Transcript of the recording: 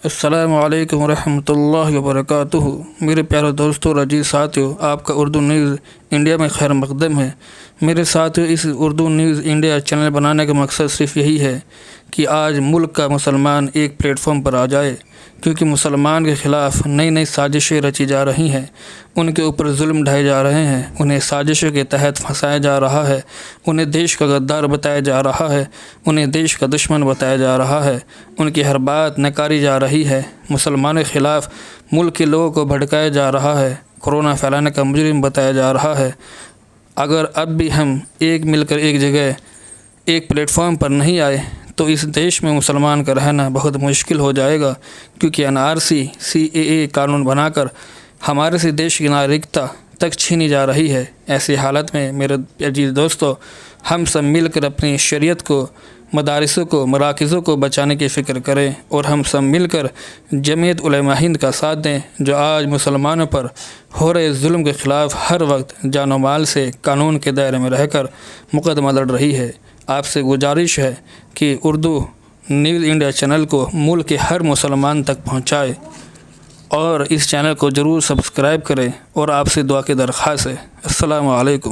السلام علیکم ورحمۃ اللہ وبرکاتہ۔ میرے پیارے دوستوں، عزیز ساتھیوں، آپ کا اردو نیوز انڈیا میں خیر مقدم ہے۔ میرے ساتھیوں، اس اردو نیوز انڈیا چینل بنانے کا مقصد صرف یہی ہے کہ آج ملک کا مسلمان ایک پلیٹ فارم پر آ جائے، کیونکہ مسلمان کے خلاف نئی نئی سازشیں رچی جا رہی ہیں، ان کے اوپر ظلم ڈھائے جا رہے ہیں، انہیں سازشوں کے تحت پھنسایا جا رہا ہے، انہیں دیش کا غدار بتایا جا رہا ہے، انہیں دیش کا دشمن بتایا جا رہا ہے، ان کی ہر بات نکاری جا رہی ہے، مسلمانوں کے خلاف ملک کے لوگوں کو بھڑکایا جا رہا ہے، کورونا پھیلانے کا مجرم بتایا جا رہا ہے۔ اگر اب بھی ہم مل کر ایک جگہ ایک پلیٹ فارم پر نہیں آئے تو اس دیش میں مسلمان کا رہنا بہت مشکل ہو جائے گا، کیونکہ NRC CAA قانون بنا کر ہمارے سے دیش کی ناگرکتا تک چھینی جا رہی ہے۔ ایسی حالت میں میرے عزیز دوستو، ہم سب مل کر اپنی شریعت کو، مدارسوں کو، مراکزوں کو بچانے کی فکر کریں، اور ہم سب مل کر جمعیت علماء ہند کا ساتھ دیں، جو آج مسلمانوں پر ہو رہے ظلم کے خلاف ہر وقت جان و مال سے قانون کے دائرے میں رہ کر مقدمہ لڑ رہی ہے۔ آپ سے گزارش ہے کہ اردو نیوز انڈیا چینل کو ملک کے ہر مسلمان تک پہنچائے، اور اس چینل کو ضرور سبسکرائب کریں، اور آپ سے دعا کی درخواست ہے۔ السلام علیکم۔